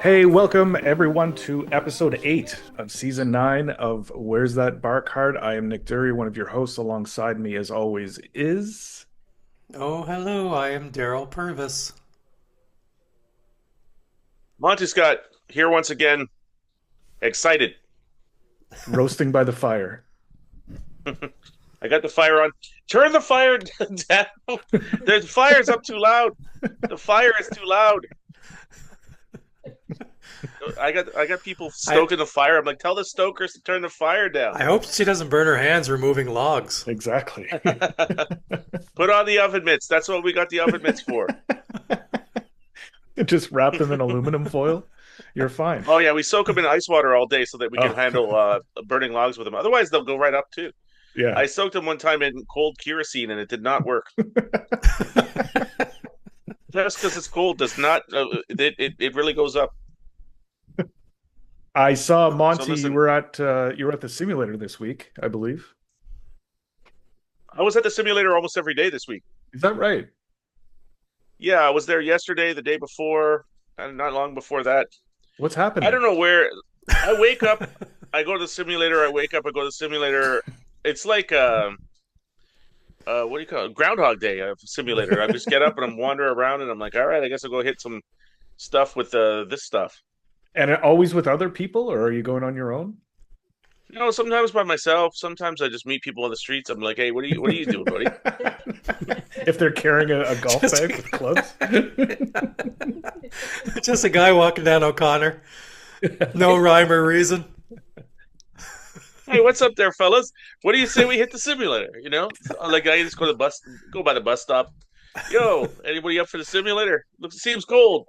Hey, welcome everyone to episode 8 of season 9 of Where's That Bar Card? I am Nick Dury, one of your hosts. Alongside me, as always, is Oh, hello, I am Daryl Purvis. Monty Scott here once again, excited. Roasting by the Fire. I got the fire on. Turn the fire down. The fire's up too loud. The fire is too loud. I got people I stoking the fire. I'm like, tell the stokers to turn the fire down. I hope she doesn't burn her hands removing logs. Exactly. Put on the oven mitts. That's what we got the oven mitts for. Just wrap them in aluminum foil. You're fine. Oh yeah, we soak them in ice water all day so that we can Oh, handle burning logs with them. Otherwise, they'll go right up too. yeah. I soaked them one time in cold kerosene and it did not work. Just because it's cold does not. It really goes up. I saw So Monty. You listen, were at the simulator this week, I believe. I was at the simulator almost every day this week. Is that right? Yeah, I was there yesterday, the day before, and not long before that. What's I happening? don't know where. I wake up, I go to the simulator. I wake up, I go to the simulator. It's like what do you call it? Groundhog Day of simulator. I just get up and I'm wandering around, and I'm like, all right, I guess I'll go hit some stuff with this stuff. And always with other people, or are you going on your own? You know, sometimes by myself. Sometimes I just meet people on the streets. I'm like, hey, what are you doing, buddy? If they're carrying a golf Just bag with clubs. just a guy walking down O'Connor. No rhyme or reason. Hey, what's up there, fellas? What do you say we hit the simulator? Like I just go by the bus stop. Yo, anybody up for the simulator? Seems cold.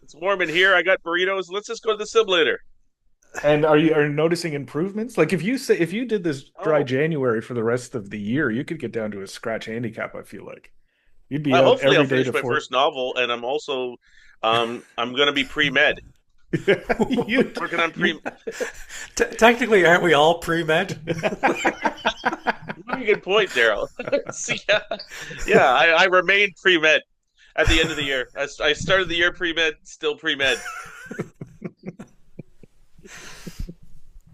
It's warm in here. I got burritos. Let's just go to the simulator. And are you noticing improvements? Like if you did this dry Oh, January for the rest of the year, you could get down to a scratch handicap, I feel like. You'd be out hopefully I'll every day finish to my four. first novel, and I'm gonna be pre med. you Working on you pre. Technically, aren't we all pre-med? Very good point, Daryl. Yeah, yeah. I remained pre med at the end of the year. I started the year pre med, still pre med.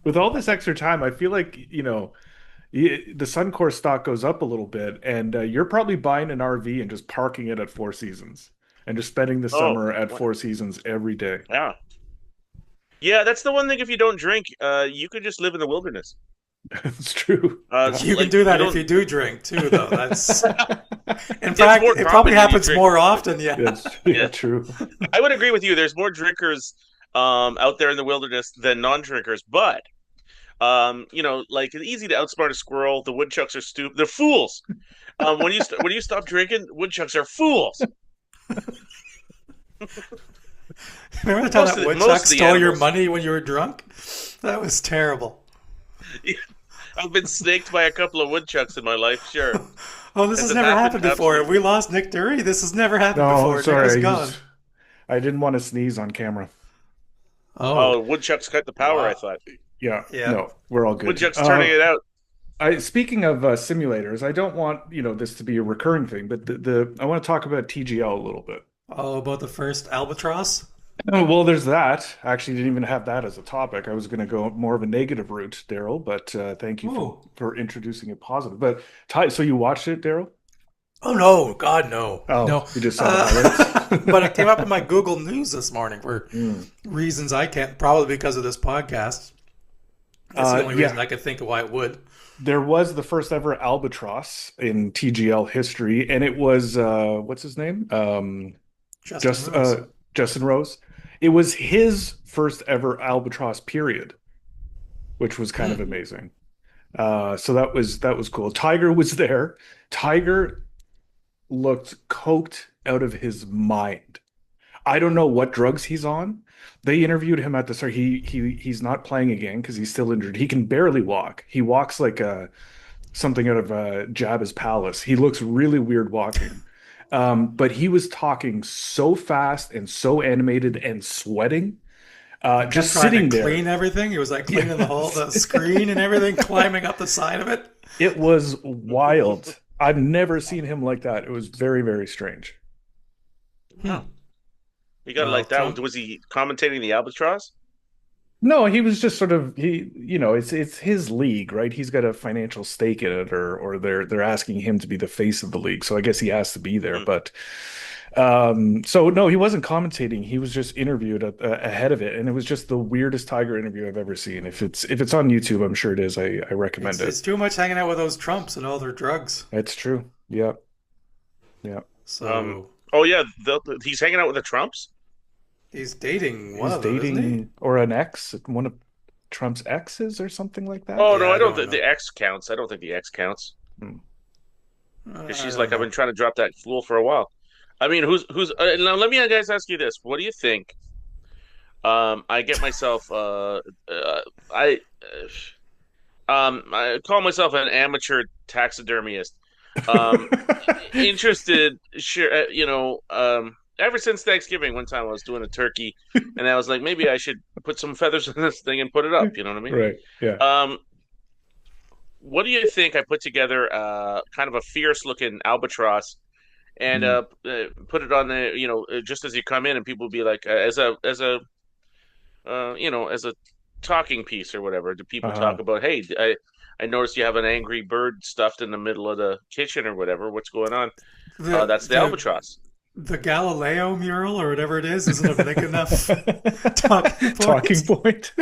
with all this extra time, I feel like, the Suncor stock goes up a little bit, and you're probably buying an RV and just parking it at Four Seasons and just spending the Oh, summer at what? Four Seasons every day. Yeah. Yeah, that's the one thing. If you don't drink, you could just live in the wilderness. It's true. You can Like do you that if don't. you do drink too, though. That's in It's fact, more it probably common when you happens drink. more often. Yeah. Yeah, Yeah, true. I would agree with you. There's more drinkers out there in the wilderness than non-drinkers, but like it's easy to outsmart a squirrel. The woodchucks are stupid. They're fools. When you stop drinking, woodchucks are fools. Remember the time Most that of woodchuck most of the stole your animals. money when you were drunk? That was terrible. I've been snaked by a couple of woodchucks in my life. Sure, Oh, this has has it never happened? happened before. We Absolutely. lost Nick Dury. This has never happened No, before. Nick is sorry. gone. I didn't want to sneeze on camera. Oh, Oh, woodchucks cut the power. I wow. thought Yeah, Yeah. no, we're all good. woodchucks turning it out. Speaking of simulators, I don't want, this to be a recurring thing, but the I want to talk about TGL a little bit. Oh, about the first albatross? Oh, well, there's that. I actually didn't even have that as a topic. I was going to go more of a negative route, Daryl, but thank you for Ooh. introducing it positive. But Ty, so you watched it, Daryl? Oh no, God no. Oh, No. you just saw the highlights? But it came up in my Google News this morning for Mm. reasons I can't, probably because of this podcast. That's the only Yeah, reason I could think of why it would. there was the first ever albatross in TGL history, and it was what's his name? Justin Just Rose. Justin Rose. It was his first ever albatross period, which was kind of Hmm. amazing. So that was cool. Tiger was there. Tiger looked coked out of his mind. I don't know what drugs he's on. They interviewed him at the start. He's not playing again because he's still injured. He can barely walk. He walks like something out of Jabba's palace. He looks really weird walking. But he was talking so fast and so animated and sweating, He kept just trying to sitting there. clean everything. He was like cleaning the Yes. screen and everything, climbing up the side of it. It was wild. I've never seen him like that. It was very, very strange. Hmm. Wow, you got to Well, like that one. Trump. Was he commentating the albatross? No, he was just sort of it's his league, right? He's got a financial stake in it, or they're asking him to be the face of the league. So I guess he has to be there. Hmm. But so no, he wasn't commentating. He was just interviewed ahead of it, and it was just the weirdest Tiger interview I've ever seen. If it's on YouTube, I'm sure it is. I recommend It's it. it's too much hanging out with those Trumps and all their drugs. It's true. Yeah, yeah. Um. So Oh yeah, he's hanging out with the Trumps. he's dating one He's of them, isn't he? dating or an ex, one of Trump's exes or something like that. Oh no, Yeah, I I don't don't think the know. X counts. I don't think the X counts Hmm. because I she's don't like, I've know. been trying to drop that fool for a while. I mean, who's now? Let me guys ask you this: what do you think? I get myself. I. I call myself an amateur taxidermist. Um, interested, sure, ever since Thanksgiving, one time I was doing a turkey, and I was like, maybe I should put some feathers in this thing and put it up. You know what I mean? Right. Yeah. Um, what do you think? I put together kind of a fierce looking albatross and Hmm. put it on the, just as you come in, and people would be like, as a talking piece or whatever. Do people talk Uh-huh. about, hey, I noticed you have an angry bird stuffed in the middle of the kitchen or whatever. What's going on? The That's the the albatross. the Galileo mural or whatever it is isn't a big enough talking Talking point. point.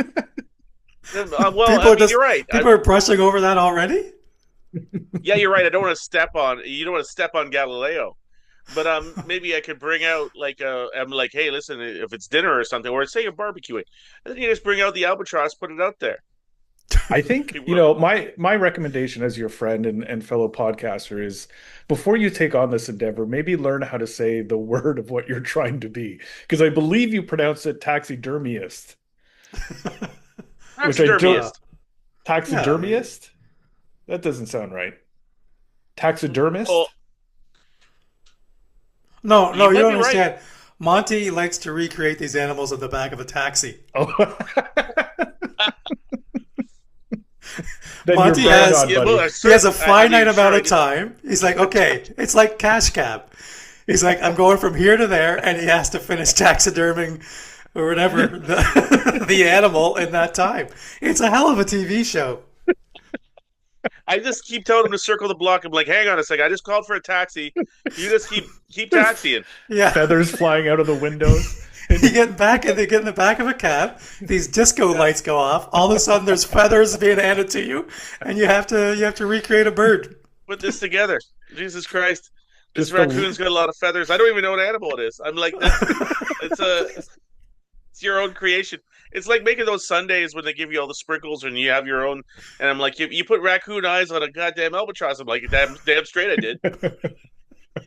Well, People I are mean, just you're right. people are brushing over that already. Yeah, you're right. I don't want to step on. You don't want to step on Galileo. But maybe I could bring out like I'm like, hey, listen, if it's dinner or something, or say you're barbecuing, and then you just bring out the albatross, put it out there. I think, People, my recommendation as your friend and fellow podcaster is before you take on this endeavor, maybe learn how to say the word of what you're trying to be. Because I believe you pronounce it taxidermyist, which I don't. Well, taxidermyist. yeah. I mean, Taxidermist? That doesn't sound right. Oh, Taxidermist? no, you no, you might don't be right. understand. Monty likes to recreate these animals at the back of a taxi. Oh. Then you're Monty bang has on, Yeah, well, buddy. he has a I mean, finite sure, amount I of did. time. He's like, okay, it's like cash cab. He's like, I'm going from here to there, and he has to finish taxiderming or whatever the animal in that time. It's a hell of a TV show. I just keep telling him to circle the block. I'm like, hang on a second. I just called for a taxi. You just keep There's taxiing. Yeah. feathers flying out of the windows. You And get back and they get in the back of a cab. These disco lights go off. All of a sudden, there's feathers being handed to you, and you have to recreate a bird. Put this together. Jesus Christ, this just the raccoon's got a lot of feathers. I don't even know what animal it is. I'm like, that's it's your own creation. It's like making those sundaes when they give you all the sprinkles and you have your own. And I'm like, you put raccoon eyes on a goddamn albatross. I'm like, damn straight I did.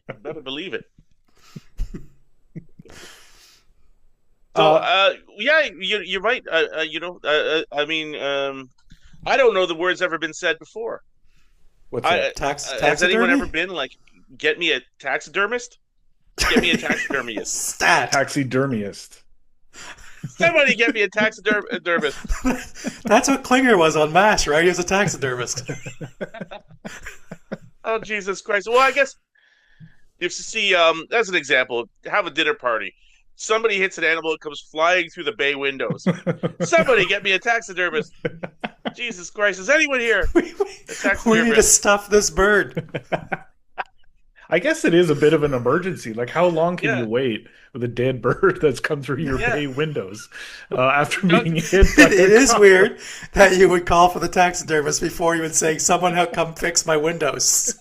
You better believe it. So, uh yeah, you're right. I mean, I don't know the word's ever been said before. what's that? Has anyone ever Taxidermy? been like, get me a taxidermist? Get me a taxidermist. Stat. Taxidermist. Somebody get me a taxidermist. That's what Klinger was on MASH, right? He was a taxidermist. Oh Jesus Christ! Well, I guess if you see, as an example, have a dinner party. Somebody hits an animal, it comes flying through the bay windows. Somebody get me a taxidermist. Jesus Christ! Is anyone here? we, A we need to taxidermist? stuff this bird. I guess it is a bit of an emergency. Like, how long can you Yeah, wait with a dead bird that's come through your yeah. bay windows after No, being hit by It a is car? weird that you would call for the taxidermist before you would say, "Someone help come fix my windows."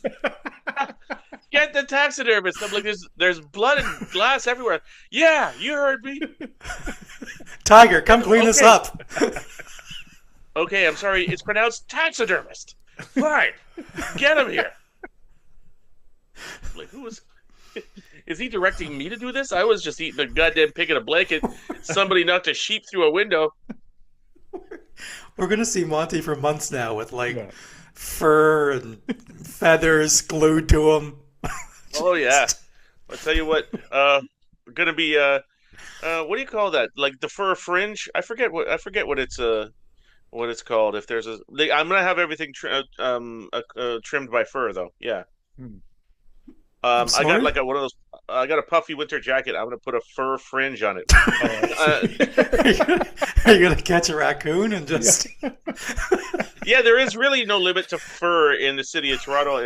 get the taxidermist. I'm like, there's blood and glass everywhere. Yeah, you heard me. Tiger, come clean this Okay, up. okay. I'm sorry. It's pronounced taxidermist. Fine, get him here. I'm like, who is? Is he directing me to do this? I was just eating a goddamn pig in a blanket. Somebody knocked a sheep through a window. We're gonna see Monty for months now with like Yeah. fur and feathers glued to him. Oh yeah. I'll tell you what. Gonna be what do you call that? Like the fur fringe? I forget what it's called. If there's I'm gonna have everything trimmed by fur though. Yeah. I'm I got sorry. like one of those. I got a puffy winter jacket. I'm gonna put a fur fringe on it. Oh, I Uh, see. Are you gonna catch a raccoon and Yeah. just? yeah, there is really no limit to fur in the city of Toronto.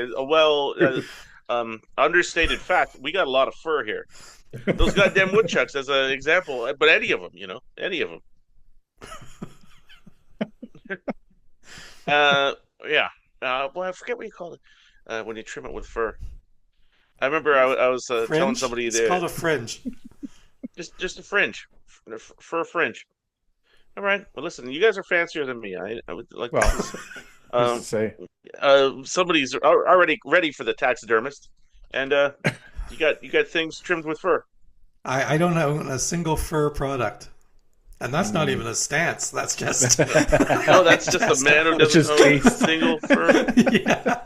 Understated fact. We got a lot of fur here. Those goddamn woodchucks, as an example, but any of them, any of them. Uh, yeah. Well, I forget what you call it when you trim it with fur. I remember I was telling Fringe? somebody It's that called a fringe. just a fringe, fur fringe. All right. Well, listen, you guys are fancier than me. I would like this Well, is who's to um say? somebody's already ready for the taxidermist, and you got things trimmed with fur. I don't own a single fur product. And that's not Mm. even a stance. That's just No, that's just a just man who It's doesn't just own a taste. single fur. yeah.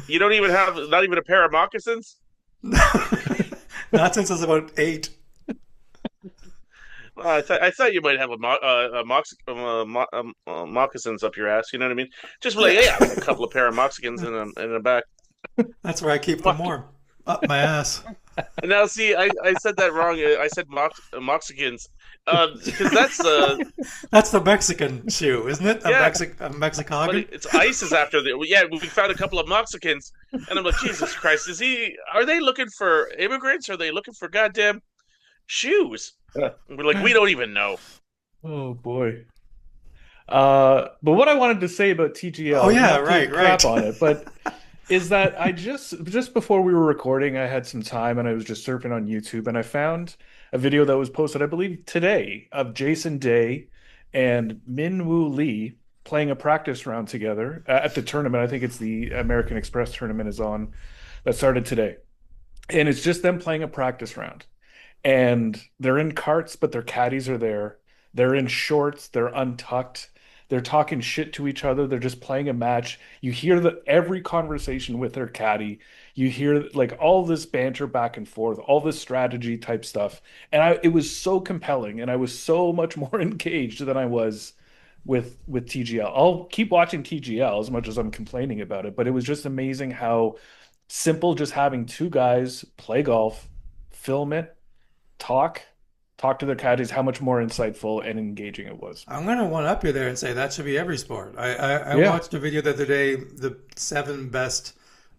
You don't even have not even a pair of moccasins. Not since I was about 8. I thought you might have moccasins up your ass. You know what I mean? Just be like, yeah, I got a couple of pair of moccasins in the back. That's where I keep them Moc- warm. Up my ass. And now, see, I said that wrong. I said moccasins, because that's That's the Mexican shoe, isn't it? yeah. A But Mexicagan? it's ICE is after the yeah. We found a couple of Mexicans, and I'm like, Jesus Christ, is he? Are they looking for immigrants? Are they looking for goddamn shoes? And we're like, we don't even know. Oh boy. But what I wanted to say about Oh TGL, yeah, not to right, crap right. on it, but is that I just before we were recording, I had some time and I was just surfing on YouTube and I found a video that was posted, I believe today, of Jason Day and Min Woo Lee playing a practice round together at the tournament. I think it's the American Express tournament is on that started today. And it's just them playing a practice round. And they're in carts, but their caddies are there. They're in shorts, they're untucked. They're talking shit to each other. They're just playing a match. You hear every conversation with their caddy. You hear like all this banter back and forth, all this strategy type stuff. And it was so compelling, and I was so much more engaged than I was with TGL. I'll keep watching TGL as much as I'm complaining about it, but it was just amazing how simple just having two guys play golf, film it, talk, talk to their caddies, how much more insightful and engaging it was. I'm gonna one up you there and say that should be every sport. I Yeah, watched a video the other day, the 7 best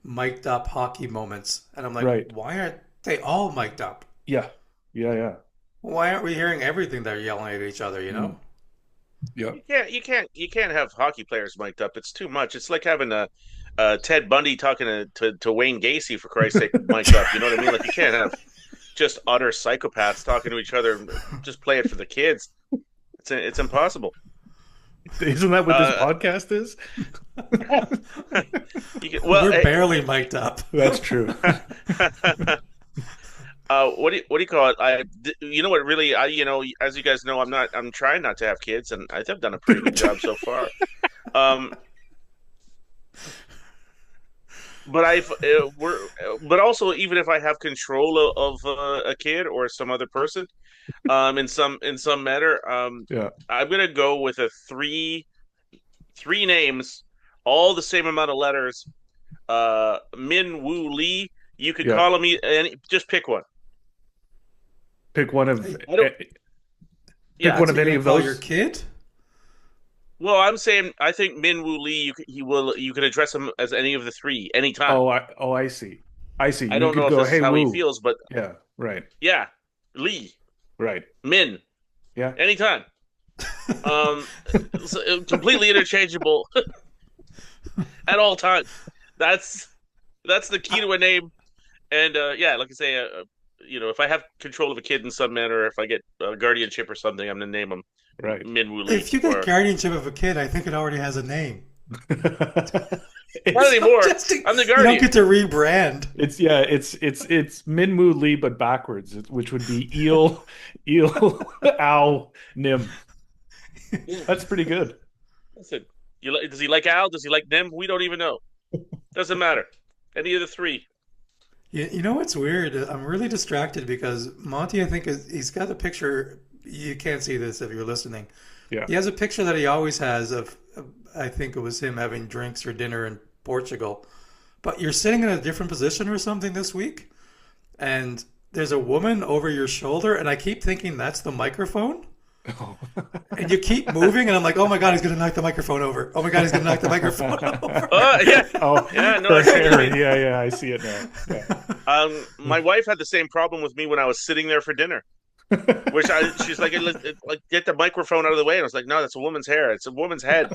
mic'd up hockey moments, and I'm like, right. why aren't they all mic'd up? Yeah, yeah, yeah. Why aren't we hearing everything they're yelling at each other? You Mm. know? Yeah. You can't have hockey players mic'd up. It's too much. It's like having a Ted Bundy talking to Wayne Gacy for Christ's sake mic'd up. You know what I mean? Like you can't have just utter psychopaths talking to each other. Just play it for the kids. It's impossible. Isn't that what this Uh, podcast is? well, We're barely mic'd up. That's true. what do you call it? You know what? Really, as you guys know, I'm trying not to have kids, and I think I've done a pretty good job so far. Um, but but also even if I have control of a kid or some other person, in some manner, Yeah, I'm gonna go with a three names, all the same amount of letters. Min Woo Lee. You could yeah. call him just pick one. Pick one of I don't. pick Yeah. one That's of what you're any gonna of call your those. kid? Well, I'm saying I think Min Woo Lee. You can address him as any of the three anytime. I see. I see. I You don't know could if go, this is hey, how he Woo. feels, but Yeah, right, yeah, Lee, right. Min, Yeah. anytime. Um, completely interchangeable at all times. That's that's the key to a name. And yeah, like I say, if I have control of a kid in some manner, if I get guardianship or something, I'm gonna name him Right. Min Woo Lee. If you get Or guardianship of a kid, I think it already has a name. not It's anymore. Just to- I'm the you don't guardian. get to rebrand. it's Min Woo Lee but backwards, which would be Eel Ow Nim. Yeah. That's pretty good. Listen, does he like Al? Does he like Nim? We don't even know. Doesn't matter. Any of the three. You know what's weird? I'm really distracted because Monty, I think, he's got a picture. You can't see this if you're listening. Yeah. He has a picture that he always has of I think it was him having drinks or dinner in Portugal. But you're sitting in a different position or something this week. and there's a woman over your shoulder, and I keep thinking that's the microphone. Oh. And you keep moving, and I'm like, oh my God, he's going to knock the microphone over. Oh my God, he's going to knock the microphone over. Yeah, Oh, yeah, no, her I see what you hair. mean. Yeah, yeah, I see it now. My wife had the same problem with me when I was sitting there for dinner. She's like, like, get the microphone out of the way. And I was like, no, that's a woman's hair. It's a woman's head.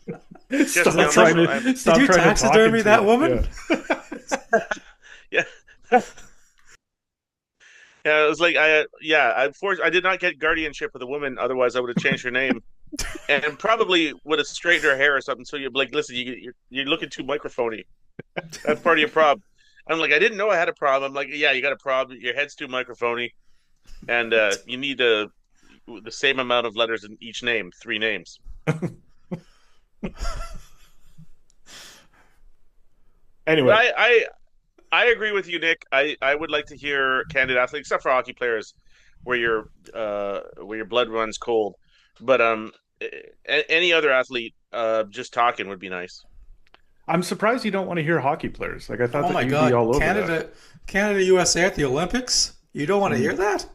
Yeah. Just, Is no, that no, I'm, Did you Stop trying to talk taxidermy into that it. woman? yeah. Yeah, it was like I did not get guardianship with a woman. Otherwise, I would have changed her name and probably would have straightened her hair or something. So you're like, listen, you're looking too microphony. That's part of your problem. I'm like, I didn't know I had a problem. I'm like, yeah, you got a problem. Your head's too microphony, and you need the same amount of letters in each name, 3 names. But Anyway, I agree with you, Nick. I would like to hear candid athletes, except for hockey players, where your blood runs cold. But any other athlete, just talking would be nice. I'm surprised you don't want to hear hockey players. Like I thought Oh that my you'd be God, all over that. Canada, USA at the Olympics. You don't want to hear Mm, that?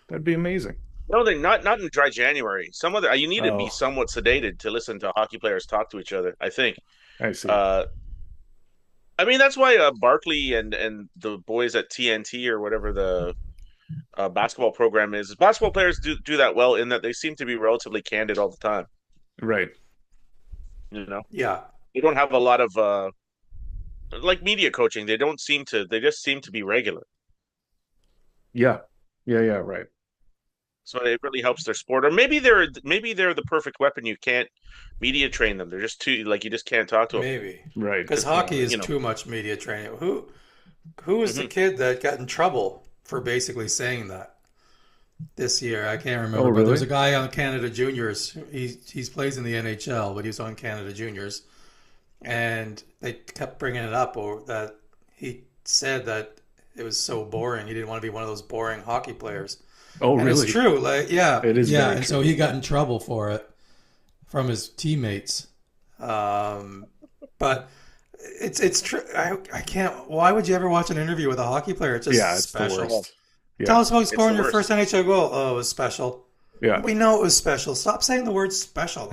that'd be amazing. No, they not in dry January. Some other you need to be Oh, somewhat sedated to listen to hockey players talk to each other. I think. I see. Uh, I mean that's why Barkley and the boys at TNT or whatever the basketball program is. Basketball players do that well in that they seem to be relatively candid all the time. Right. You know, Yeah, they don't have a lot of like media coaching. They don't seem to. They just seem to be regular. Yeah. Yeah, yeah, right. So it really helps their sport. Or maybe they're the perfect weapon. You can't media train them. They're just too like you just can't talk to them. maybe. Right. Because hockey is You know. too much media training. Who was the Hmm. kid that got in trouble for basically saying that this year? I can't Oh, remember, but there's really? a guy on Canada Juniors. He's plays in the NHL, but he was on Canada Juniors, and they kept bringing it up, or that he said that it was so boring. He didn't want to be one of those boring hockey players, Oh, and it's really? true. Like, yeah, It is yeah, very and true. so he got in trouble for it from his teammates. Um, but it's true. I can't. Why would you ever watch an interview with a hockey player? It's Yeah, just it's the special. worst. Yeah. Tell us about It's scoring the your worst. first NHL goal. Oh, it was special. Yeah. We know it was special. Stop saying the word special.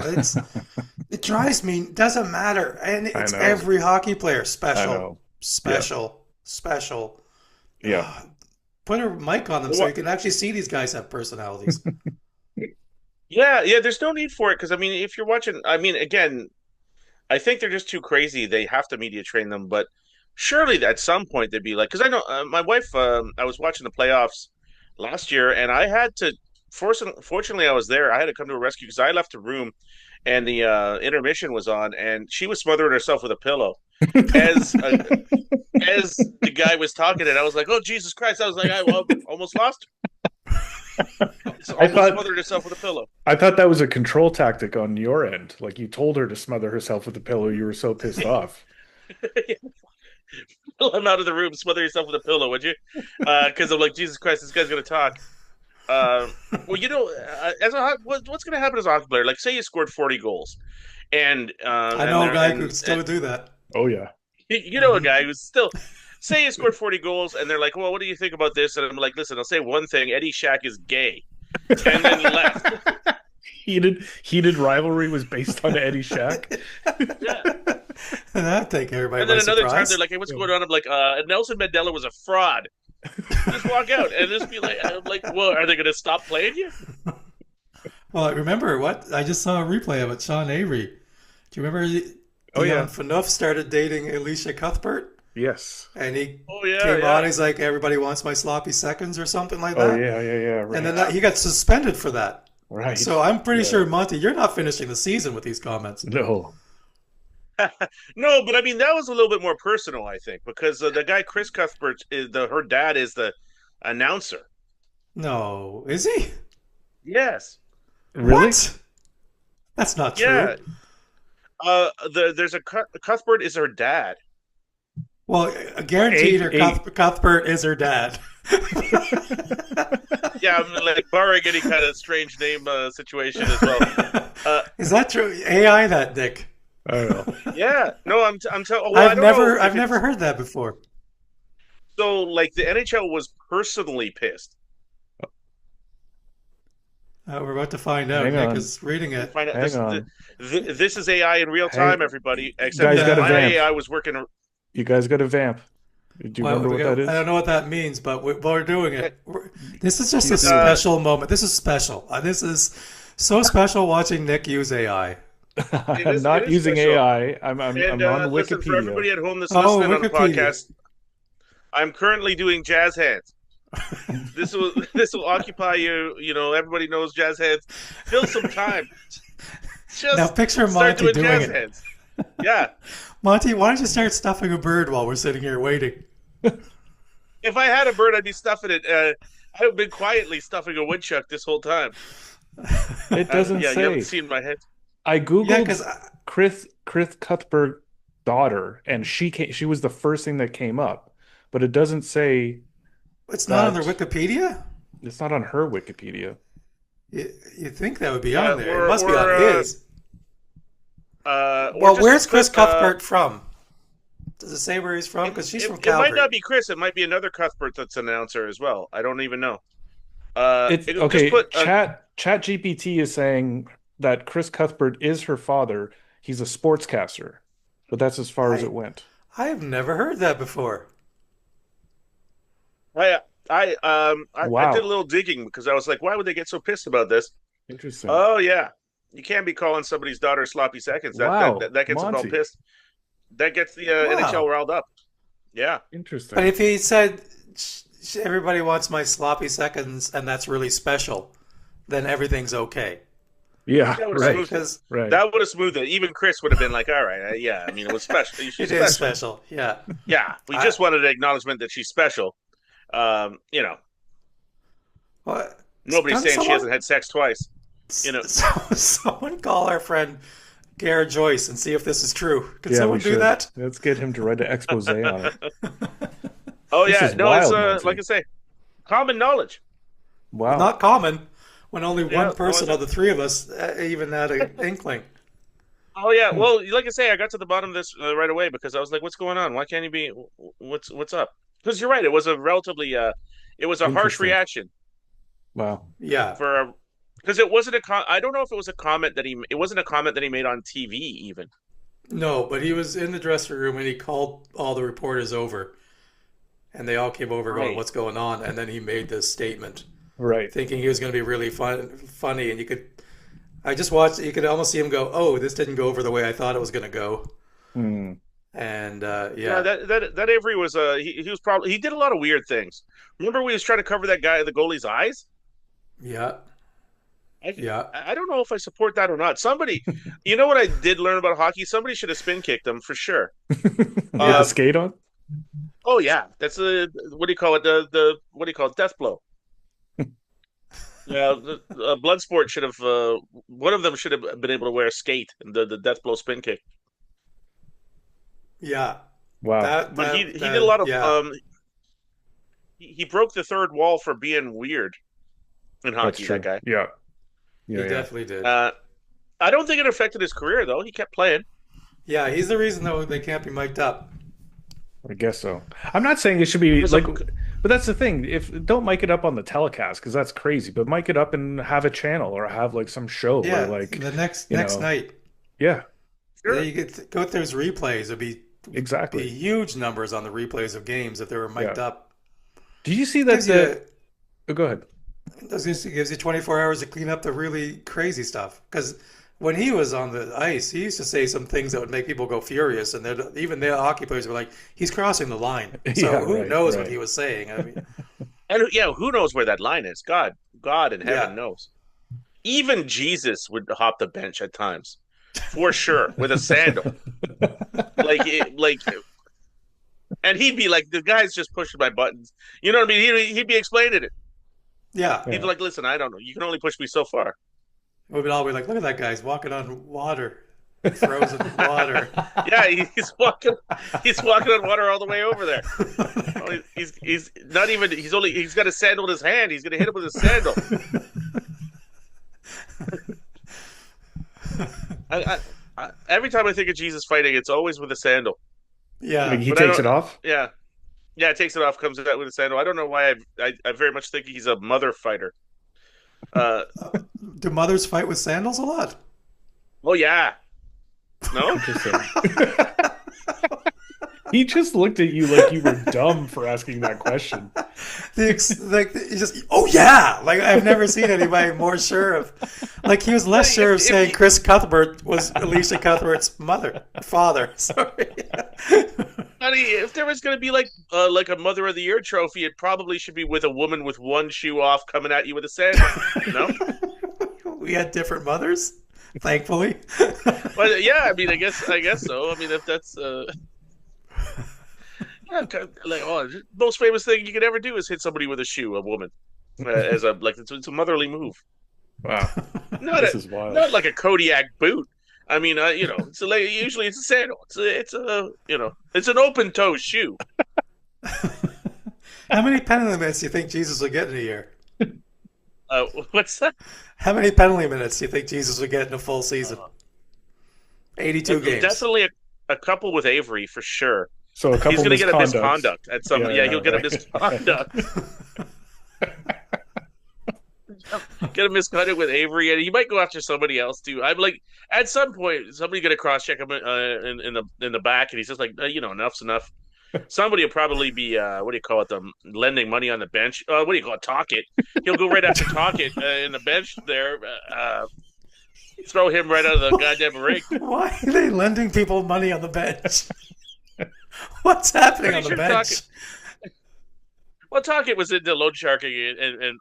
It drives me. Doesn't matter. And I it's know. every hockey player. I Special, know. Yeah. special. Yeah. Put a mic on them so you What? can actually see these guys have personalities. Yeah, yeah. There's no need for it because I mean, if you're watching, I mean, again, I think they're just too crazy. They have to media train them, but surely at some point they'd be like, because I know my wife. I was watching the playoffs last year, and I had to. Fortunately, I was there. I had to come to a rescue because I left the room, and the intermission was on, and she was smothering herself with a pillow as as the guy was talking, and I was like, "Oh Jesus Christ!" I was like, "I almost lost her. It's I almost thought smothered herself with a pillow." I thought that was a control tactic on your end. Like you told her to smother herself with a pillow. You were so pissed off. I'm out of the room. Smother yourself with a pillow, would you? Because I'm like, Jesus Christ, this guy's gonna talk. Uh, well, what's gonna happen as a hockey player? Like, say you scored 40 goals, I and know a there guy who could still and do that. Oh yeah. you know a guy who's still say you scored 40 goals, and they're like, well, what do you think about this? And I'm like, listen, I'll say one thing: Eddie Shack is gay, and then he left. Heated rivalry was based on Eddie Shack. Yeah. And that'd take everybody And by then another time surprise. they're like, "Hey, what's going on?" I'm like, "Nelson Mandela was a fraud." Just walk out and just be like, "I'm like, well, are they going to stop playing you?" Well, I remember what? I just saw a replay of it. Sean Avery. Do you remember Oh Dion yeah. Phaneuf started dating Alicia Cuthbert? Yes. And he Oh yeah, came on, yeah. he's like, everybody wants my sloppy seconds or something like Oh that. yeah, yeah, yeah. And Right. then he got suspended for that. Right. So I'm pretty Yeah. sure, Monty, you're not finishing the season with these comments. No. No, but I mean that was a little bit more personal, I think, because the guy Chris Cuthbert is her dad is the announcer. No, is he? Yes. Really? What? That's not Yeah. true. There's Cuthbert is her dad. Well, guaranteed her Eight. Cuthbert is her dad. Yeah, I'm like barring any kind of strange name situation as well. Uh, Is that true? AI that, Dick. I don't know. yeah. No, I'm telling. Well, I don't know I've if never it's heard that before. So like the NHL was personally pissed. We're about to find out. Hang Nick on. is reading You it. find out Hang this on. this is AI in real time, Hang, everybody. Except guys that got to Yeah. my vamp. AI was working. You guys got to vamp. Do you Well, remember what that I don't is? know what that means, but we're doing Yeah, it. This is just You a do it. special moment. This is special. This is so special watching Nick use AI. I'm it not is using special. AI. I'm And on listen, for Wikipedia. everybody at home that's Oh, listening on the Wikipedia. podcast, I'm currently doing jazz hands. This will this will occupy you. You know, everybody knows jazz hands. Fill some time. Now Just picture start Monty doing doing jazz it. hands. Yeah. Monty, why don't you start stuffing a bird while we're sitting here waiting? If I had a bird, I'd be stuffing it. I've been quietly stuffing a woodchuck this whole time. It doesn't Yeah, you haven't say. seen my head. I Yeah, googled because Chris Cuthbert daughter, and she was the first thing that came up, but it doesn't say it's not on their that. Wikipedia. It's not on her Wikipedia. You think that would be on there? It must be Or on his. or Well, just where's Chris put. Cuthbert from? Does it say where he's from? It, Because she's it, from it might Calgary. not be Chris. It might be another Cuthbert that's an announcer as well. I don't even know. It's Just okay. put. Chat GPT is saying that Chris Cuthbert is her father. He's a sportscaster, but that's as far as I it went. I have never heard that before. I did a Wow, little digging because I was like, why would they get so pissed about this? interesting. Oh yeah, you can't be calling somebody's daughter sloppy seconds. Wow, That gets them all Monty, pissed. That gets the NHL Wow. riled up. Yeah, But interesting. if he said everybody wants my sloppy seconds and that's really special, then everything's okay. Yeah, that would have right, smoothed it. Because right. That would have smoothed it. Even Chris would have been like, all right, yeah. I mean, it was special. She's it is special. special. Yeah. Yeah, we I, just wanted an acknowledgement that she's special. You know, what? nobody's saying she Someone, hasn't had sex twice. You know, someone call our friend Garrett Joyce and see if this is true. Could Yeah, we someone do should. that? Let's get him to write an expose on it. oh This yeah, is no, it's wild, like I Monty. say, common knowledge. Wow. Not common when only Yeah, one no, person of the three of us even had an inkling. oh yeah. Well, like I say, I got to the bottom of this right away because I was like, "What's going on? Why can't he be? What's up?" Because you're right. It was a relatively, it was a harsh Interesting. reaction Wow. Yeah. for a because it wasn't a I don't know if it was a comment that it wasn't a comment that he made on TV even. No, but he was in the dressing room and he called all the reporters over and they all came over going, Right. "What's going on?" And then he made this statement, Right. thinking he was going to be really funny. And you could, I just watched. You could almost see him go, "Oh, this didn't go over the way I thought it was going to go." Hmm. And Yeah, yeah, that Avery was he was probably he did a lot of weird things. Remember we was trying to cover that guy the goalie's eyes? yeah, I yeah. I don't know if I support that or not. Somebody, you know what I did learn about hockey? Somebody should have spin kicked him for sure. With the Um, skate on? oh yeah, that's a what do you call it? The what do you call it? Death blow. Yeah, the blood sport should have one of them should have been able to wear a skate and the death blow spin kick. Yeah, Wow. But he did a lot of yeah, he broke the third wall for being weird in That's hockey. That true. guy. Yeah. he Yeah, yeah. definitely did. Uh, I don't think it affected his career though. He kept playing. Yeah, he's the reason though they can't be mic'd up. I guess so. I'm not saying it should be Because like, but that's the thing. If don't mic it up on the telecast because that's crazy, but mic it up and have a channel or have like some show where Yeah, like, the next you next know, night, yeah, yeah, sure. you could go through his replays. It'd be exactly. huge numbers on the replays of games if they were mic'd Yeah. up. Did you see that Gives you oh, go ahead. it gives you 24 hours to clean up the really crazy stuff. Because when he was on the ice, he used to say some things that would make people go furious, and even the hockey players were like, "He's crossing the line." So Yeah, who right, knows what right. he was saying? I mean, And yeah, who knows where that line is? God in heaven yeah, knows. Even Jesus would hop the bench at times, for sure, with a sandal. Like, and he'd be like, "The guy's just pushing my buttons." You know what I mean? He'd be explaining it. yeah. He'd be Yeah. like, "Listen, I don't know. You can only push me so far." We'd all be like, "Look at that guy! He's walking on water, frozen water." Yeah, he's walking on water all the way over there. Oh, he's not even he's got a sandal in his hand. He's gonna hit him with a sandal. Every time I think of Jesus fighting, it's always with a sandal. Like Yeah, he But I takes don't. it off. Yeah, Yeah, takes it off, comes out with a sandal. I don't know why I very much think he's a mother fighter. Uh, Do mothers fight with sandals a lot? oh yeah, no, Interesting. He just looked at you like you were dumb for asking that question. You just, oh yeah, like I've never seen anybody more sure of. Like he was less sure of if saying Chris Cuthbert was Alicia Cuthbert's father. Sorry. honey, if there was going to be like a Mother of the Year trophy, it probably should be with a woman with one shoe off coming at you with a sandal. No, We had different mothers, thankfully. but yeah, I mean, I guess so. I mean, if that's yeah, like most famous thing you could ever do is hit somebody with a shoe, a woman, as a like it's a motherly move. Wow, Not this a is wild. not like a Kodiak boot. I mean, it's like usually it's a sandal. It's an open toe shoe. How many penalty minutes do you think Jesus will get in a year? What's that? How many penalty minutes do you think Jesus will get in a full season? 82 games. Definitely a couple with Avery for sure. So a He's couple going to get a misconducts. misconduct at some. Yeah, Yeah, yeah, he'll get a right. misconduct. Get a misconduct with Avery, and he might go after somebody else too. I'm like, at some point, somebody going to cross check him in the back, and he's just like, enough's enough. Somebody will probably be what do you call it? Lending money on the bench. What do you call it? Talk it. He'll go right after talk it in the bench there. Throw him right out of the goddamn ring. Why are they lending people money on the bench? What's happening on Pretty the sure bench? Well, Talkett was into loan sharking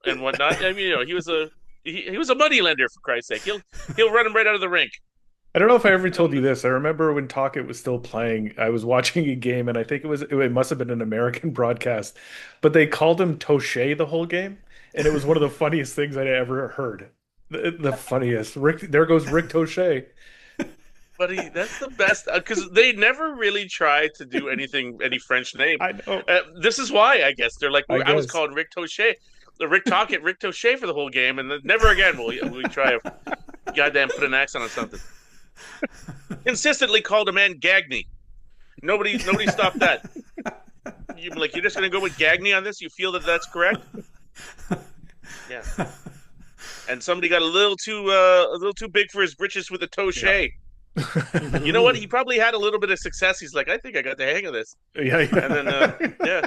and whatnot. I mean, he was a money lender for Christ's sake. He'll run him right out of the rink. I don't know if I ever told you this. I remember when Talkett was still playing, I was watching a game, and I think it must have been an American broadcast, but they called him Touche the whole game, and it was one of the funniest things I'd ever heard. The funniest. Rick, there goes Rick Touche. But that's the best because they never really try to do any French name. I know. This is why I guess they're like I I was guess. called Rick Touche, the Rick Talkett, Rick Touche for the whole game, and then never again will we try to goddamn put an accent on something. Consistently called a man Gagney. Nobody stopped that. You're just gonna go with Gagney on this? You feel that that's correct? Yeah. And somebody got a little too big for his britches with the Touche. Yeah. You know what? He probably had a little bit of success. He's like, I think I got the hang of this. Yeah, And then, yeah. yeah,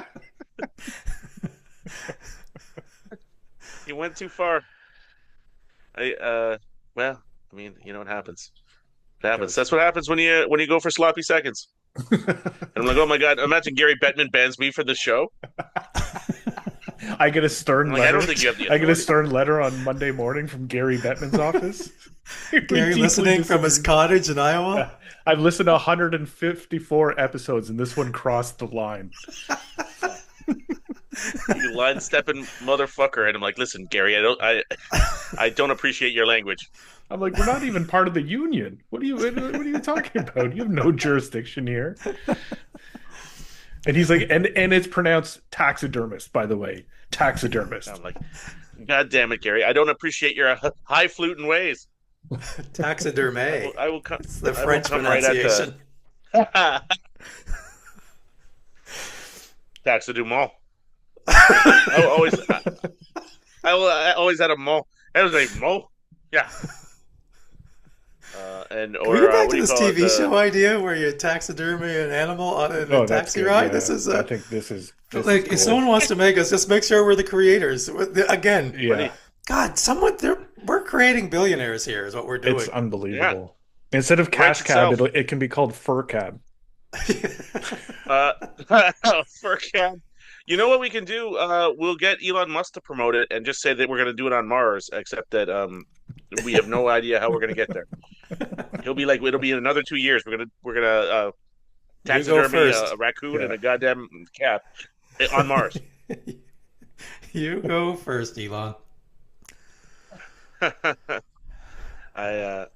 he went too far. Well, I mean, what happens. It happens. That's what happens when you go for sloppy seconds. And I'm like, oh my god! Imagine Gary Bettman bans me for the show. I get a stern I'm like, I letter. don't think you have the I get a authority. stern letter on Monday morning from Gary Bettman's office. We Gary deeply listening from his disagree. cottage in Iowa. I've listened to 154 episodes, and this one crossed the line. You line stepping motherfucker, and I'm like, listen, Gary, I don't appreciate your language. I'm like, we're not even part of the union. What are you talking about? You have no jurisdiction here. And he's like, and it's pronounced taxidermist, by the way. Taxidermist. I'm like, god damn it, Gary, I don't appreciate your high-fluting ways. Taxidermy. I will come. It's the I will French come right pronunciation. at the taxidermist. I always, I always had a mo. That was a mo. Yeah. And Can we or go back what to do you this call TV it? show idea where you taxidermy an animal on in a Oh, that's taxi good. ride? Yeah. This is I think this is like cool. if someone wants to make us, just make sure we're the creators. Again, Yeah, God, we're creating billionaires here. Is what we're doing. it's unbelievable. Instead of Writes cash cab, itself. it can be called fur cab. Uh, for cab. You know what we can do? We'll get Elon Musk to promote it and just say that we're going to do it on Mars, except that we have no idea how we're going to get there. He'll be like, it'll be in another 2 years. We're gonna You go taxidermy first. a raccoon Yeah. and a goddamn cat on Mars. You go first, Elon. I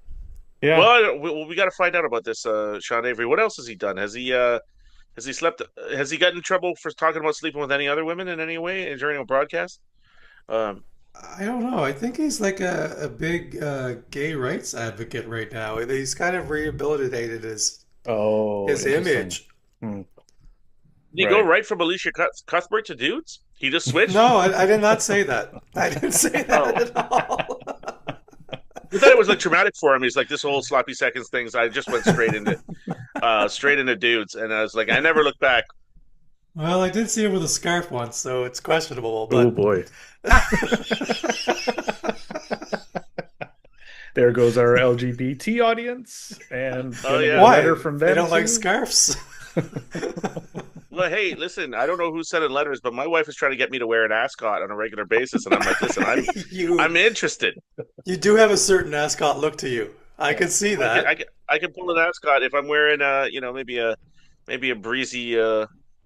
Yeah. well, we got to find out about this, Sean Avery. What else has he done? Has he slept? Has he gotten in trouble for talking about sleeping with any other women in any way during a broadcast? Um, I don't know. I think he's like a big gay rights advocate right now. He's kind of rehabilitated his Oh, his interesting. image. Hmm. Did he go Right. right from Alicia Cuthbert to dudes? He just switched? No, I did not say that. I didn't say that Oh, at all. I thought it was like traumatic for him. He's like this whole sloppy seconds things. I just went straight into dudes, and I was like, I never looked back. Well, I did see him with a scarf once, so it's questionable. Oh But boy. There goes our LGBT audience, and Oh getting a yeah. why? letter from They them don't like too. scarves. Well, hey, listen, I don't know who sent in letters, but my wife is trying to get me to wear an ascot on a regular basis, and I'm like, listen, you I'm interested. you do have a certain ascot look to you. I Yeah. can see I can I that. can I can pull an ascot if I'm wearing maybe a breezy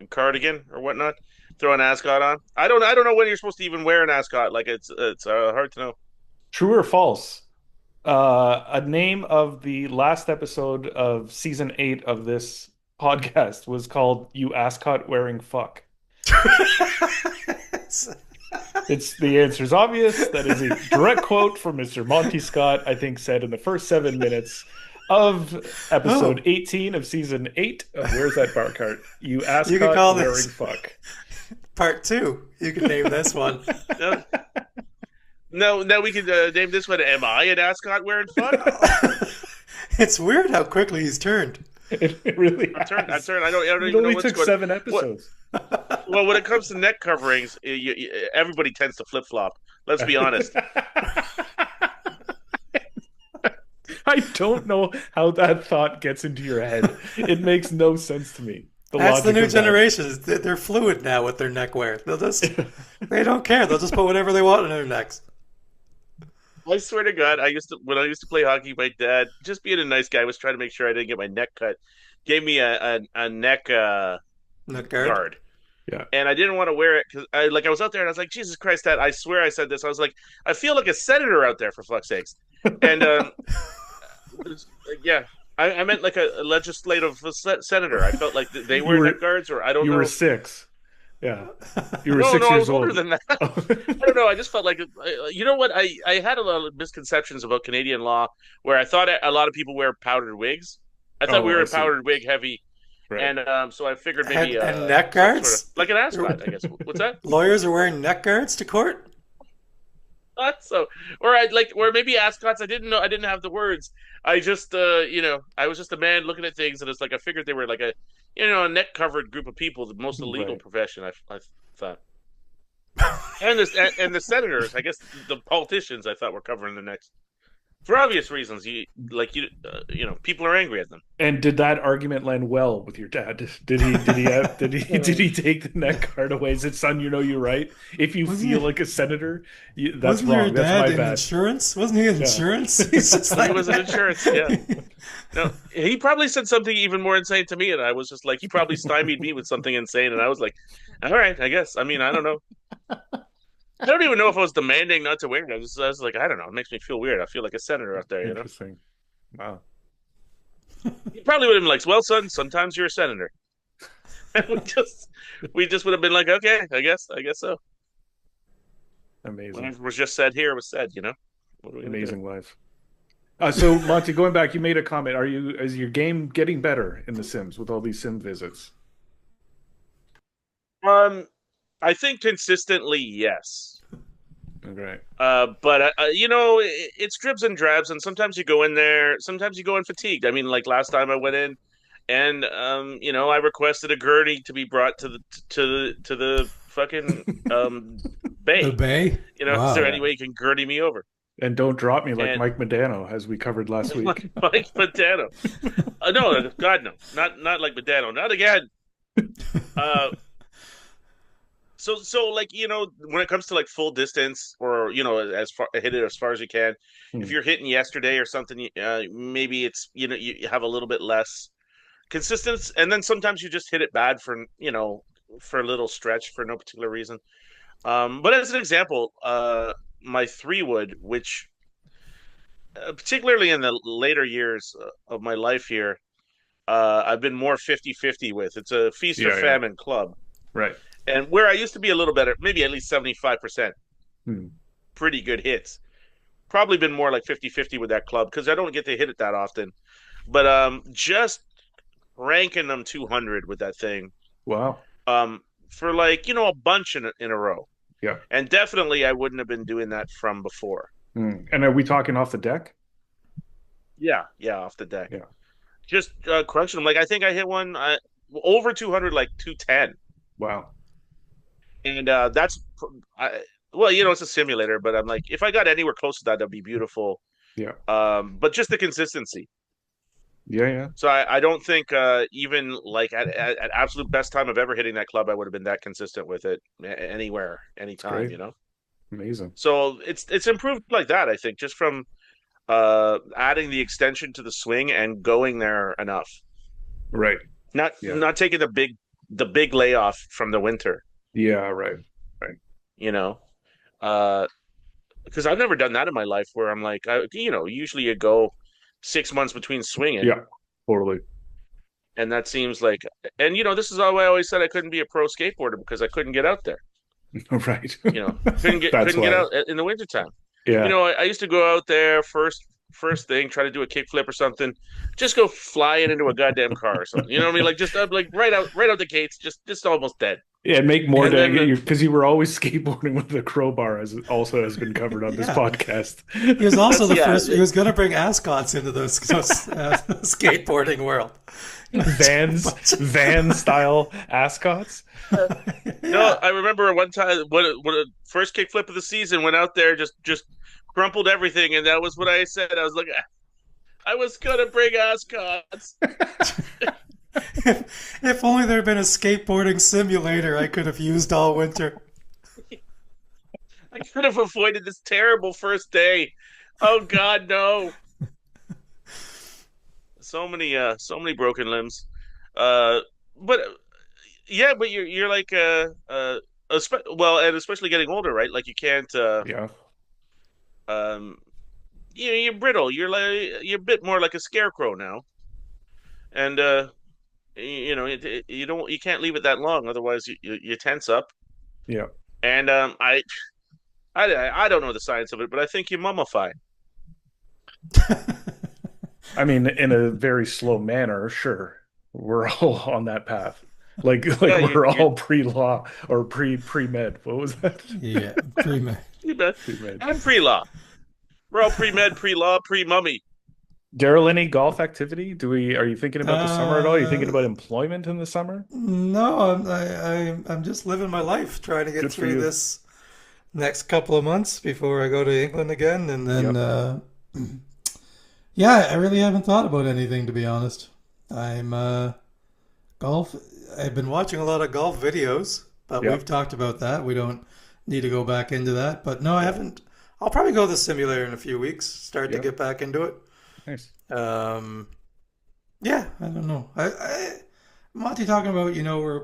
cardigan or whatnot. Throw an ascot on. I don't know when you're supposed to even wear an ascot. Like it's hard to know. True or false? A name of the last episode of season 8 of this podcast was called "You Ascot Wearing Fuck." It's the answer's obvious. That is a direct quote from Mr. Monty Scott, I think said in the first 7 minutes of episode Oh, 18 of season 8 of Where's That Bar Cart? You you could Ascot call Wearing this Fuck. part two. You could name this one. No, no, we could name this one. Am I an ascot wearing fuck? It's weird how quickly he's turned. It really I has. turned. I don't It even know only what's took going. seven What? episodes. Well, when it comes to neck coverings, everybody tends to flip flop. Let's be honest. I don't know how that thought gets into your head. It makes no sense to me. The That's the logic new of that. generation. They're fluid now with their neckwear. They don't care. They'll just put whatever they want in their necks. I swear to God, when I used to play hockey, my dad, just being a nice guy, was trying to make sure I didn't get my neck cut. Gave me a neck Neck guard. guard, Yeah. and I didn't want to wear it because I was out there and I was like, Jesus Christ, Dad! I swear I said this. I was like, I feel like a senator out there for fuck's sakes. And yeah, I meant like a legislative senator. I felt like they You wear were neck guards, or I don't you were know. 6. Yeah. You were No, six no, I years was older old. than that. I don't know. I just felt like, you know what? I had a lot of misconceptions about Canadian law where I thought a lot of people wear powdered wigs. I thought we Oh, were I a see. powdered wig heavy, Right. and so I figured maybe And neck some sort of guards? like an ascot, I guess. What's that? Lawyers are wearing neck guards to court? So, or I like, or maybe ascots. I didn't know. I didn't have the words. I just, I was just a man looking at things, and it's like I figured they were like a neck covered group of people, the most illegal Right. profession. I thought, and the senators, I guess the politicians, I thought were covering their necks for obvious reasons. People are angry at them. And did that argument land well with your dad? Did he take the neck guard away? Is it, son, you're right. If you Wasn't feel he, like a senator, that's wasn't your wrong. That's dad my in bad. insurance? Wasn't he in Yeah. insurance? He's just He like was an insurance, yeah. No, he probably said something even more insane to me, and I was just like, he probably stymied me with something insane, and I was like, all right, I guess. I mean, I don't know. I don't even know if I was demanding not to wear it. I was like, I don't know. It makes me feel weird. I feel like a senator out there, you know? Interesting. Wow. He probably would have been like, well, son, sometimes you're a senator. And we just would have been like, okay, I guess so. Amazing. Whatever was just said here was said, you know? What are we gonna do? Amazing life. So Monty, going back, you made a comment. Is your game getting better in The Sims with all these sim visits? Um, I think consistently, yes. Okay. But it's dribs and drabs, and sometimes you go in there, sometimes you go in fatigued. I mean, like last time I went in, and I requested a gurney to be brought to the fucking the bay. Bay? Is there Wow. any way you can gurney me over? And don't drop me like And Mike Modano, as we covered last week. like Medano, no, God no, not like Medano, not again. Uh, so like when it comes to like full distance or as far hit it as far as you can. If Hmm. you're hitting yesterday or something, maybe it's you have a little bit less consistence, and then sometimes you just hit it bad for a little stretch for no particular reason. But as an example, my 3 wood, which particularly in the later years of my life here, I've been more 50-50 with. It's a feast or Yeah, yeah. famine club. Right. And where I used to be a little better, maybe at least 75% Hmm. pretty good hits. Probably been more like 50-50 with that club because I don't get to hit it that often. But just ranking them 200 with that thing. Wow. for like, a bunch in a row. Yeah. And definitely I wouldn't have been doing that from before. And are we talking off the deck? Yeah, yeah, off the deck. Yeah. Just crunching them. Like I think I hit one over 200, like 210. Wow. And I, well, it's a simulator, but I'm like, if I got anywhere close to that, that'd be beautiful. Yeah. But just the consistency. Yeah. Yeah. So I don't think even like at absolute best time of ever hitting that club, I would have been that consistent with it anywhere, It's anytime, great. Amazing. So it's improved like that, I think, just from adding the extension to the swing and going there enough. Right. Not Yeah. not taking the big layoff from the winter, Yeah. Right. Right. you know. Uh because I've never done that in my life where I'm like, usually you go 6 months between swinging, Yeah. Totally. and that seems like, and this is how I always said I couldn't be a pro skateboarder because I couldn't get out there. Right. Couldn't get That's couldn't get why. out in the wintertime. Yeah. I used to go out there first thing, try to do a kickflip or something, just go flying into a goddamn car or something. You know what I mean? Like just like right out the gates, just almost dead. Yeah, and make more And then because you were always skateboarding with the crowbar, as it also has been covered on this Yeah. podcast. He was also that's the yeah, first. He was going to bring ascots into those skateboarding world. Van style ascots. no, Yeah. I remember one time when first kickflip of the season went out there, just crumpled everything, and that was what I said. I was like, I was gonna bring ascots. If only there had been a skateboarding simulator I could have used all winter. I could have avoided this terrible first day. Oh God, no! So many broken limbs. Uh, but yeah, but you're like well, and especially getting older, right? Like you can't Yeah. um you're brittle. You're a bit more like a scarecrow now, and you can't leave it that long, otherwise you tense up. Yeah. And I don't know the science of it, but I think you mummify. I mean, in a very slow manner, sure. We're all on that path. Like Yeah, we're you all pre-law or pre-med. What was that? Yeah, pretty much. you bet. Pre-med. And pre-law. We're all pre-med, pre-law, pre-mummy. Daryl, any golf activity? Are you thinking about the summer at all? Are you thinking Uh, about employment in the summer? no, I'm just living my life, trying to get Good for through you. this next couple of months before I go to England again, and then Yep. yeah, I really haven't thought about anything to be honest. I'm golf. I've been watching a lot of golf videos, but we've Yep. talked about that. We don't need to go back into that. But no, I Yeah. haven't. I'll probably go to the simulator in a few weeks. Start to Yep. get back into it. Nice. Um, yeah, I don't know. Monty talking about we're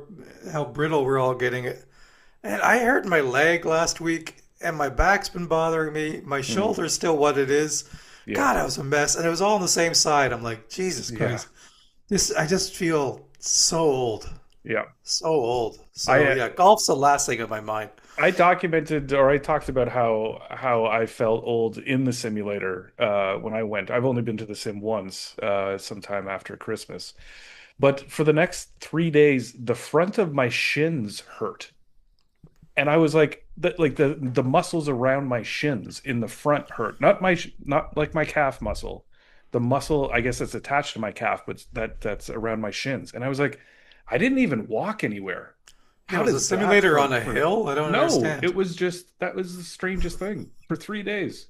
how brittle we're all getting it, and I hurt my leg last week, and my back's been bothering me. My Mm. shoulder's still what it is. Yeah. God, I was a mess, and it was all on the same side. I'm like, Jesus Yeah. Christ, this. I just feel so old, Yeah. so old. I So yeah, golf's the last thing on my mind. I documented or I talked about how I felt old in the simulator when I went. I've only been to the sim once, sometime after Christmas. But for the next 3 days, the front of my shins hurt. And I was like the muscles around my shins in the front hurt. Not like my calf muscle. The muscle, I guess that's attached to my calf, but that's around my shins. And I was like, I didn't even walk anywhere. Yeah, How was a does that simulator on hurt a hill? I don't No, understand. it was just that was the strangest thing for 3 days.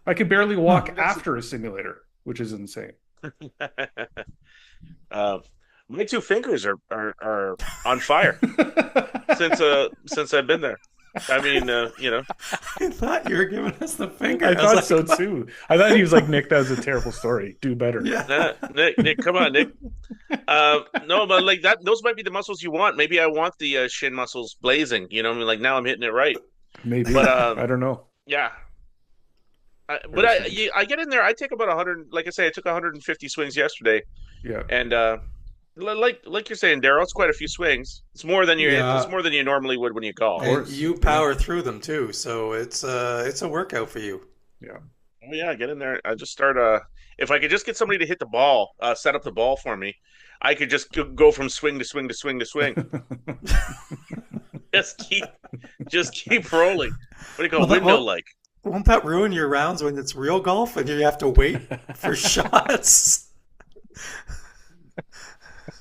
I could barely Huh. walk after a simulator, which is insane. uh, my two fingers are on fire since I've been there. I mean, I thought you were giving us the finger. I I was thought so like, what? too. I thought he was like, Nick, that was a terrible story. Do better. Yeah. Nick, come on, Nick. No, but like that, those might be the muscles you want. Maybe I want the shin muscles blazing. I mean, like now I'm hitting it right. But Maybe. I don't know. yeah. But Very strange. I get in there. I take about 100. Like I say, I took 150 swings yesterday, Yeah, and like you're saying, Daryl, it's quite a few swings. It's Yeah. more than you normally would when you of golf. And course. you Yeah, power through them too, so it's a workout for you. yeah. Oh yeah, get in there. I just start if I could just get somebody to hit the ball, set up the ball for me, I could just go from swing to swing to swing to swing. Just keep, just keep rolling. What do you call Well, it? that Windmill won't, like? won't that ruin your rounds when it's real golf and you have to wait for shots?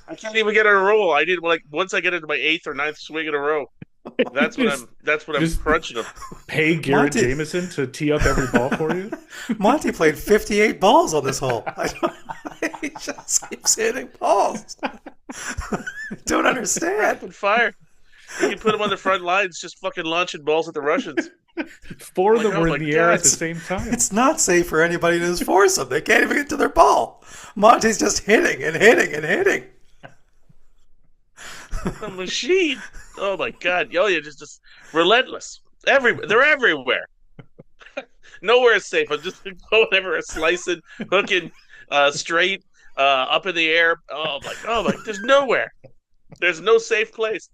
I can't even get in a roll. I need like once I get into my eighth or ninth swing in a row. Just That's what I'm just crunching them. pay Garrett Monty Jameson to tee up every ball for you. Monty played 58 balls on this hole. He just keeps hitting balls. Don't understand. Rapid fire. You can put them on the front lines, just fucking launching balls at the Russians. Four I'm of like, them oh were my in the air god, at the same time. It's not safe for anybody to just force them. They can't even get to their ball. Monty's just hitting and hitting and hitting. a machine. Oh my god, yo, you're just relentless. They're everywhere. Nowhere is safe. I'm just going everywhere, slicing, hooking, straight, up in the air. Oh my, there's nowhere. There's no safe place.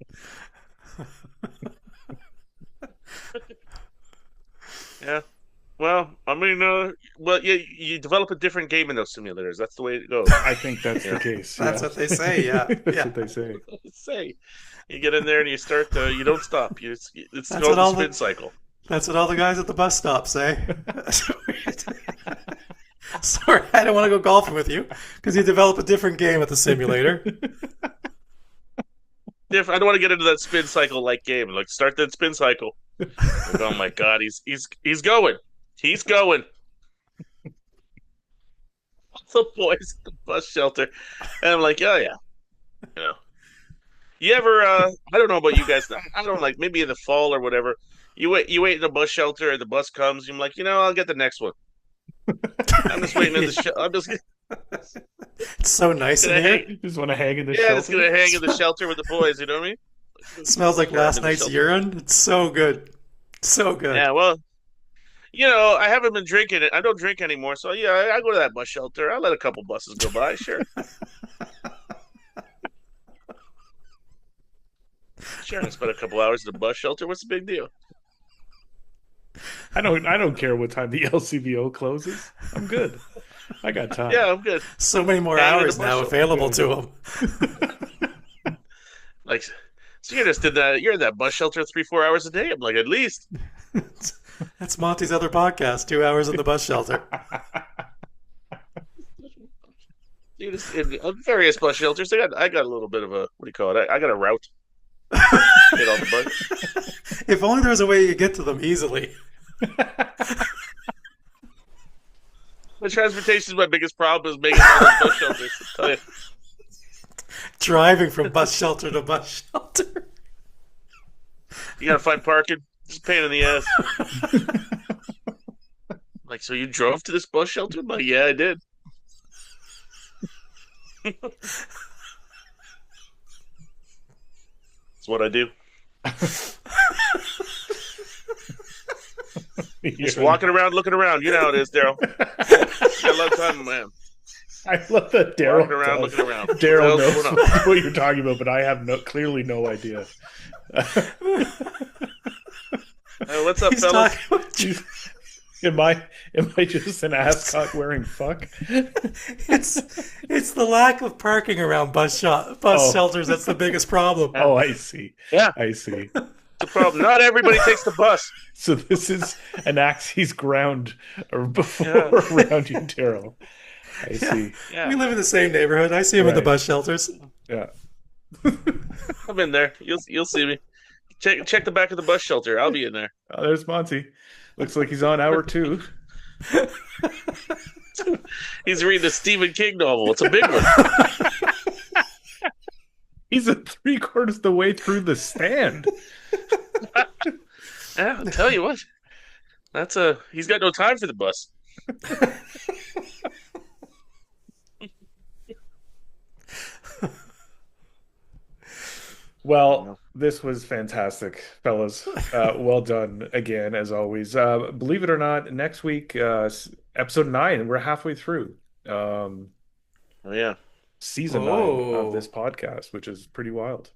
Yeah. Well, I mean, you develop a different game in those simulators. That's the way it goes. I think that's the Yeah. case. That's Yeah. what they say. Yeah, That's yeah. what they say. Say, you get in there and you start. You don't stop. It's That's called what the all spin the cycle. that's what all the guys at the bus stop say. Sorry, I don't want to go golfing with you because you develop a different game at the simulator. I don't want to get into that spin cycle like game. Like start that spin cycle. Like, oh my god, he's going. He's going. The boys at the bus shelter. And I'm like, oh yeah. You know. You ever I don't know about you guys. I don't like maybe in the fall or whatever. You wait in the bus shelter and the bus comes, you're like, I'll get the next one. I'm just waiting in the I'm just It's so nice in gonna here. hang You just want to hang in the yeah, just shelter. gonna hang in the shelter with the boys, you know what I mean? It smells like Sure, I'm last in the night's shelter. urine. It's so good. So good. Yeah, well, I haven't been drinking it. I don't drink anymore, so yeah, I go to that bus shelter. I let a couple buses go by, sure. Sure, I spent a couple hours at the bus shelter. What's the big deal? I don't care what time the LCBO closes. I'm good. I got time. Yeah, I'm good. So many more Hanging in the hours bus now shelter. available to them. Like, so you just did that. You're in that bus shelter 3-4 hours a day. I'm like, at least. That's Monty's other podcast, 2 hours in the bus shelter. You just in various bus shelters. I got a little bit of a what do you call it? I got a route. Hit all the bus. If only there was a way you could get to them easily. The transportation is my biggest problem. Is making all those bus shelters. I tell you. Driving from bus shelter to bus shelter. You gotta find parking. It's a pain in the ass. Like, so you drove to this bus shelter? I'm like, yeah, I did. That's what I do. Just walking around, looking around. You know how it is, Daryl. Got a lot of time, man. I love that Daryl Walking around, does. looking around. Daryl What the hell's knows going on? what you're talking about, but I have clearly no idea. What's up, He's fellas? talking about Am I just an ascot wearing fuck? it's the lack of parking around bus shelters that's the biggest problem. Oh, I see. Yeah, I see. it's a problem. Not everybody takes the bus. So this is an axe he's ground before Yeah. around you, Daryl. I see. Yeah, We live in the same neighborhood. I see him at the Right. bus shelters. Yeah. I'm in there. You'll see me. Check the back of the bus shelter. I'll be in there. Oh, there's Monty. Looks like he's on hour 2. He's reading a Stephen King novel. It's a big one. He's at 3/4 the way through the stand. Yeah, I'll tell you what. He's got no time for the bus. Well, this was fantastic, fellas. Well done again, as always. Believe it or not, next week, episode 9, we're halfway through Oh yeah. season 9 of this podcast, which is pretty wild.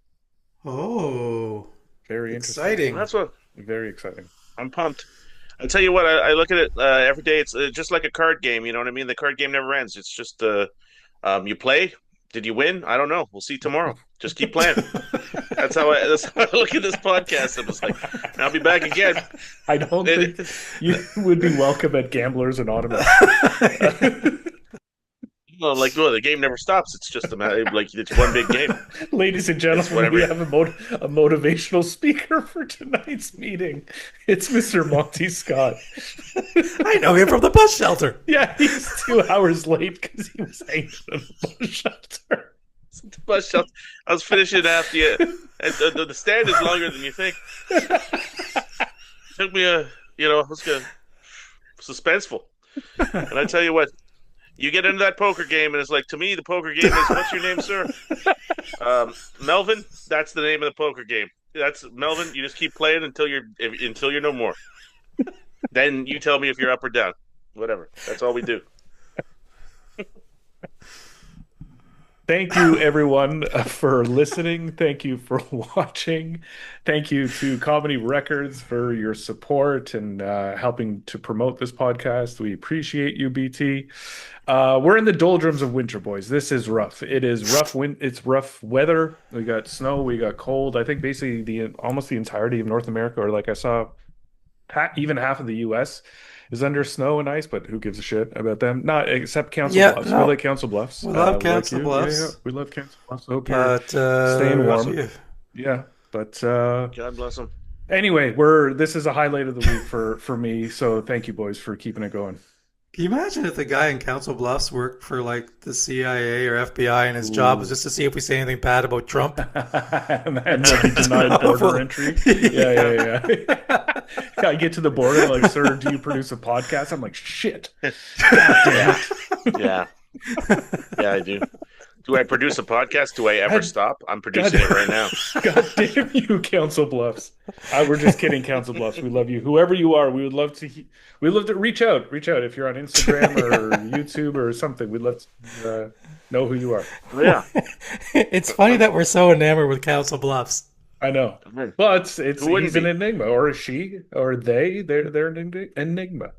Oh, Very interesting. exciting. That's what Very exciting. I'm pumped. I tell you what, I look at it every day. It's just like a card game. You know what I mean? The card game never ends. It's just you play. Did you win? I don't know. We'll see tomorrow. Just keep playing. That's how I look at this podcast. I'm just like, I'll be back again. I don't It, think you would be welcome at Gamblers Anonymous. well, like, well, the game never stops. It's just like it's one big game. Ladies and It's gentlemen, we whatever. have a motivational speaker for tonight's meeting. It's Mr. Monty Scott. I know him from the bus shelter. Yeah, he's 2 hours late because he was hanging in a bus shelter. The bus shelter. I was finishing after you. The stand is longer than you think. Took me it was good, suspenseful. And I tell you what, you get into that poker game, and it's like, to me, the poker game is, what's your name, sir? Melvin. That's the name of the poker game. That's Melvin. You just keep playing until you're no more. Then you tell me if you're up or down. Whatever. That's all we do. Thank you, everyone, for listening. Thank you for watching. Thank you to Comedy Records for your support and helping to promote this podcast. We appreciate you, BT. We're in the doldrums of winter, boys. This is rough. It is rough. It's rough weather. We got snow. We got cold. I think basically almost the entirety of North America, or like I saw, even half of the U.S. is under snow and ice, but who gives a shit about them? Not except Council Bluffs. no. We like Council Bluffs. We love like Council you. Bluffs. Yeah, we love Council Bluffs. Hope you're But staying warm. yeah. Yeah, but God bless them. anyway, this is a highlight of the week for me. So thank you, boys, for keeping it going. Can you imagine if the guy in Council Bluffs worked for like the CIA or FBI and his job was just to see if we say anything bad about Trump? and then he denied border entry. Yeah. I get to the border, like, sir, do you produce a podcast? I'm like, shit. God damn it. Yeah. Yeah, I do. Do I produce a podcast? Do I ever stop? I'm producing it right now. God damn you, Council Bluffs. We're just kidding, Council Bluffs. We love you. Whoever you are, we would love to reach out. Reach out if you're on Instagram or YouTube or something. We'd love to know who you are. Yeah. It's funny that we're so enamored with Council Bluffs. I know. But Who wouldn't he's an be? enigma, or she, or they're an enigma.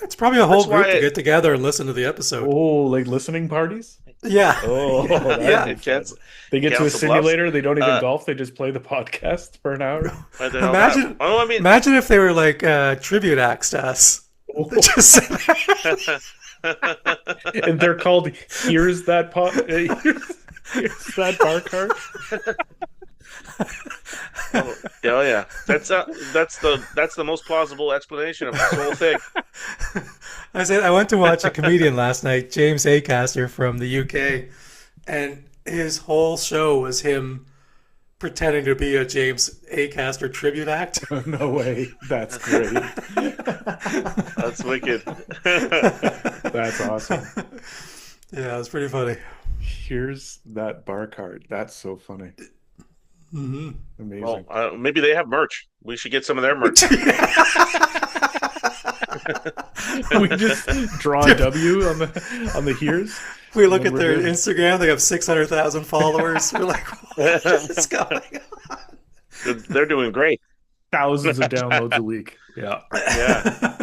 It's probably a whole That's why group to get together and listen to the episode. Oh, like listening parties? Yeah. Oh, that'd Yeah. be It fun. gets, They get to a Council simulator. They don't even Uh, golf. They just play the podcast for an hour. what the hell Imagine, happened? Oh, I mean, imagine if they were like tribute acts to us. Just And they're called "Here's That Here's That Bar Cart." oh yeah, that's the most plausible explanation of this whole thing. I went to watch a comedian last night, James Acaster from the UK, and his whole show was him pretending to be a James Acaster tribute act. No way. That's great. That's wicked. That's awesome. Yeah, it was pretty funny. Here's that bar cart. That's so funny. Mm-hmm. Amazing. Well, maybe they have merch. We should get some of their merch. We just draw a W on the here's. We look And at we're their good. Instagram; they have 600,000 followers. We're like, what is going on? They're doing great. Thousands of downloads a week. Yeah. Yeah.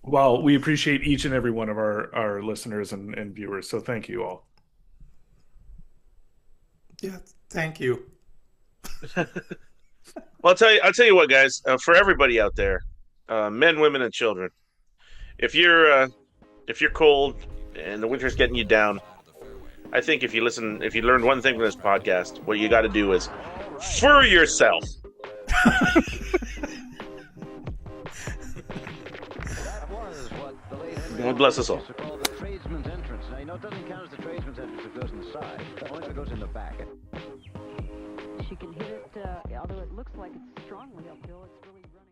Well, we appreciate each and every one of our listeners and viewers. So thank you all. Yeah, thank you. Well, I'll tell you what, guys. For everybody out there, men, women, and children, if you're cold and the winter's getting you down, I think if you learn one thing from this podcast, what you got to do is fur yourself. God bless us all. The tradesman's entrance. Now, you know, it doesn't count as the tradesman's entrance if it goes in the side, only if it goes in the back. She can hit it, although it looks like it's strongly uphill, it's really running.